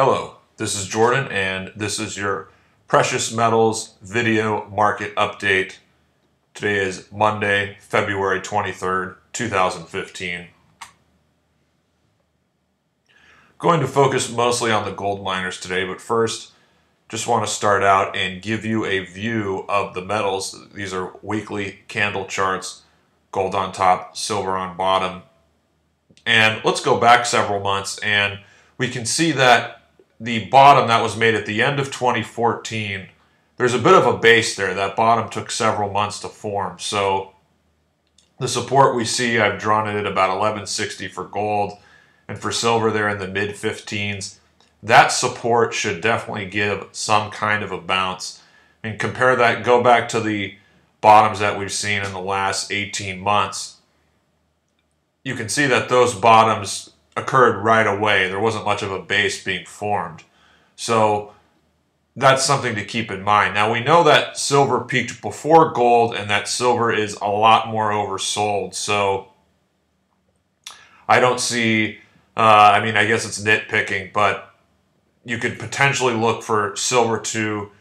Hello, this is Jordan, and this is your precious metals video market update. Today is Monday, February 23rd, 2015. Going to focus mostly on the gold miners today, but first, just want to start out and give you a view of the metals. These are weekly candle charts, gold on top, silver on bottom. And let's go back several months, and we can see that the bottom that was made at the end of 2014, there's a bit of a base there. That bottom took several months to form. So the support we see, I've drawn it at about 1160 for gold, and for silver there in the mid 15s. That support should definitely give some kind of a bounce. And compare that, go back to the bottoms that we've seen in the last 18 months. You can see that those bottoms occurred right away. There wasn't much of a base being formed. So that's something to keep in mind. Now we know that silver peaked before gold and that silver is a lot more oversold. So I don't see, I guess it's nitpicking, but you could potentially look for silver to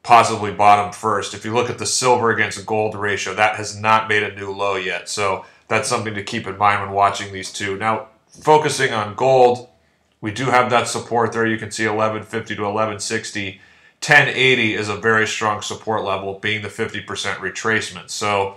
possibly bottom first. If you look at the silver against gold ratio, that has not made a new low yet. So that's something to keep in mind when watching these two. Now, focusing on gold, we do have that support there. You can see 1150 to 1160. 1080 is a very strong support level, being the 50% retracement. So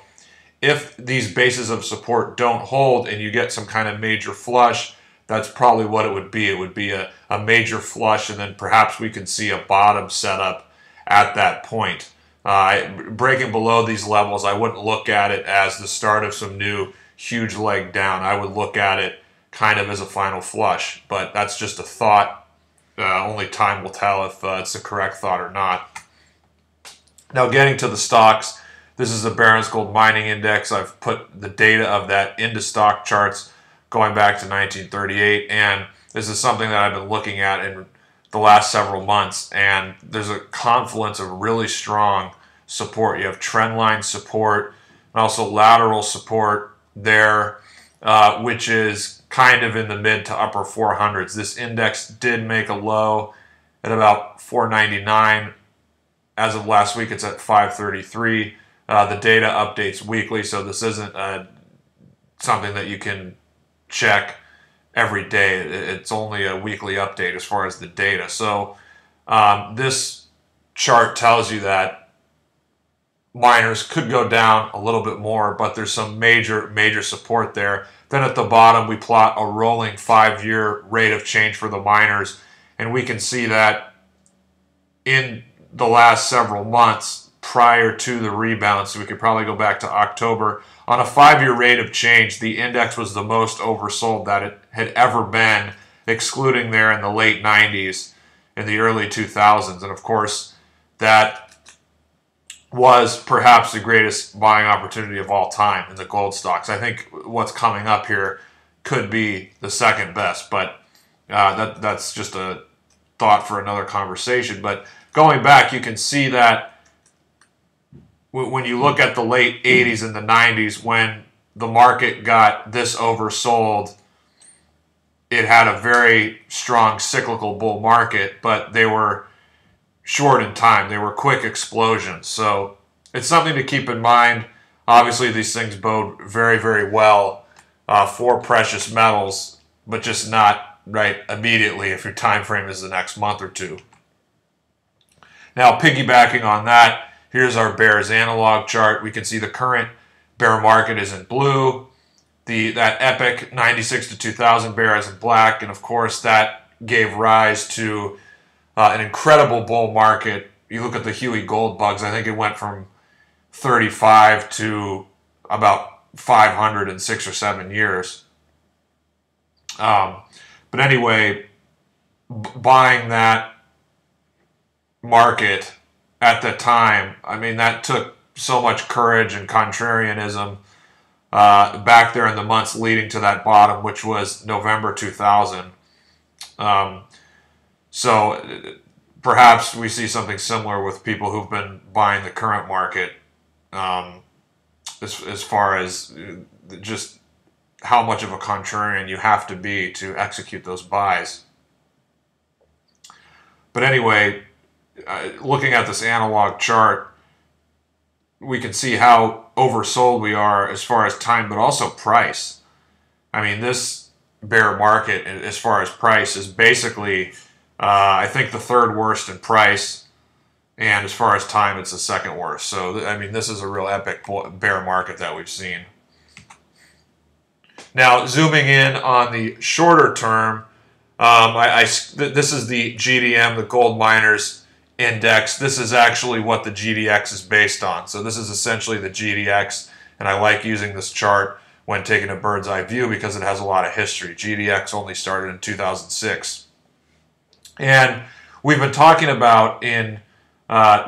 if these bases of support don't hold and you get some kind of major flush, that's probably what it would be. It would be a major flush, and then perhaps we can see a bottom set up at that point. Breaking below these levels, I wouldn't look at it as the start of some new huge leg down. I would look at it kind of as a final flush, but that's just a thought. Only time will tell if it's the correct thought or not. Now getting to the stocks, this is the Barron's Gold Mining Index. I've put the data of that into stock charts going back to 1938, and this is something that I've been looking at in the last several months, and there's a confluence of really strong support. You have trendline support and also lateral support there, which is kind of in the mid to upper 400s. This index did make a low at about 499. As of last week, it's at 533. The data updates weekly, so this isn't something that you can check every day. It's only a weekly update as far as the data. So this chart tells you that miners could go down a little bit more, but there's some major support there. Then at the bottom, we plot a rolling 5-year rate of change for the miners, and we can see that in the last several months prior to the rebound, so we could probably go back to October, on a 5-year rate of change, the index was the most oversold that it had ever been, excluding there in the late 90s and the early 2000s. And of course, that was perhaps the greatest buying opportunity of all time in the gold stocks. I think what's coming up here could be the second best, but that's just a thought for another conversation. But going back, you can see that when you look at the late 80s and the 90s, when the market got this oversold, it had a very strong cyclical bull market, but they were short in time. They were quick explosions. So it's something to keep in mind. Obviously, these things bode very, very well for precious metals, but just not right immediately if your time frame is the next month or two. Now, piggybacking on that, here's our bears analog chart. We can see the current bear market is in blue. That epic 96 to 2000 bear is in black. And of course, that gave rise to an incredible bull market. You look at the Huey gold bugs, I think it went from 35 to about 500 in 6 or 7 years. But anyway, buying that market at the time, that took so much courage and contrarianism back there in the months leading to that bottom, which was November 2000. So perhaps we see something similar with people who've been buying the current market as far as just how much of a contrarian you have to be to execute those buys. But anyway, looking at this analog chart, we can see how oversold we are as far as time, but also price. I mean, this bear market, as far as price, is basically, I think, the third worst in price. And as far as time, it's the second worst. So, I mean, this is a real epic bear market that we've seen. Now, zooming in on the shorter term, this is the GDM, the Gold Miners Index. This is actually what the GDX is based on. So this is essentially the GDX, and I like using this chart when taking a bird's eye view because it has a lot of history. GDX only started in 2006. And we've been talking about in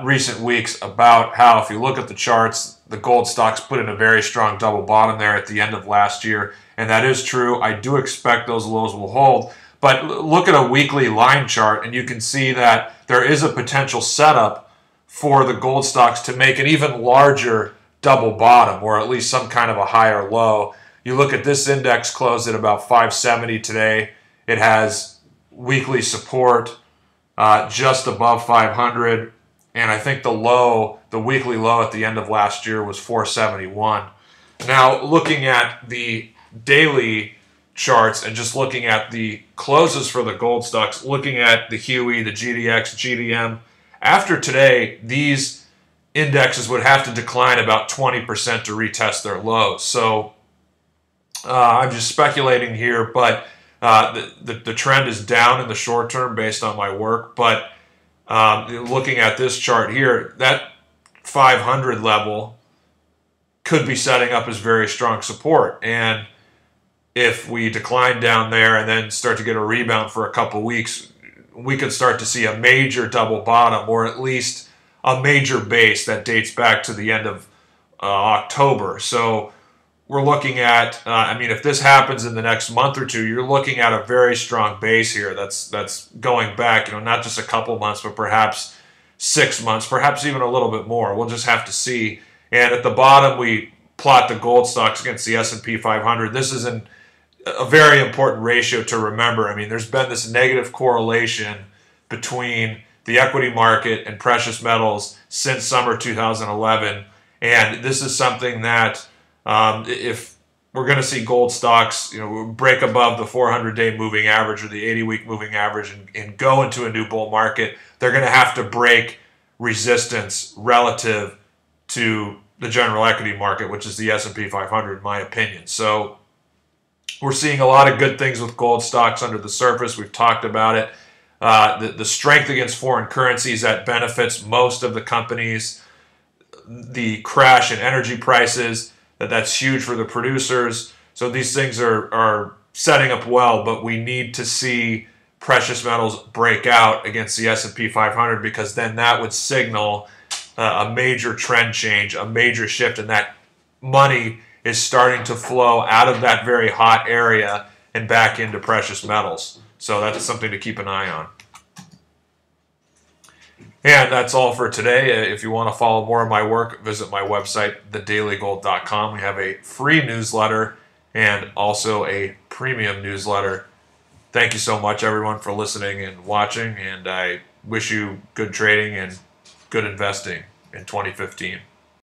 recent weeks about how if you look at the charts, the gold stocks put in a very strong double bottom there at the end of last year, and that is true. I do expect those lows will hold, but look at a weekly line chart and you can see that there is a potential setup for the gold stocks to make an even larger double bottom, or at least some kind of a higher low. You look at this index closed at about 570 today. It has weekly support just above 500. And I think the weekly low at the end of last year was 471. Now, looking at the daily charts and just looking at the closes for the gold stocks, looking at the HUI, the GDX, GDM, after today, these indexes would have to decline about 20% to retest their lows. So I'm just speculating here, but the trend is down in the short term based on my work, but looking at this chart here, that 500 level could be setting up as very strong support. And if we decline down there and then start to get a rebound for a couple weeks, we could start to see a major double bottom, or at least a major base that dates back to the end of October. So we're looking at, I mean, if this happens in the next month or two, you're looking at a very strong base here that's going back, not just a couple months, but perhaps 6 months, perhaps even a little bit more. We'll just have to see. And at the bottom, we plot the gold stocks against the S&P 500. This is a very important ratio to remember. I mean, there's been this negative correlation between the equity market and precious metals since summer 2011. And this is something that if we're going to see gold stocks, break above the 400-day moving average or the 80-week moving average and go into a new bull market, they're going to have to break resistance relative to the general equity market, which is the S&P 500, in my opinion. So we're seeing a lot of good things with gold stocks under the surface. We've talked about it. The strength against foreign currencies that benefits most of the companies. The crash in energy prices, that's huge for the producers. So these things are setting up well, but we need to see precious metals break out against the S&P 500 because then that would signal a major trend change, a major shift, and that money is starting to flow out of that very hot area and back into precious metals. So that's something to keep an eye on. And that's all for today. If you want to follow more of my work, visit my website, thedailygold.com. We have a free newsletter and also a premium newsletter. Thank you so much, everyone, for listening and watching, and I wish you good trading and good investing in 2015.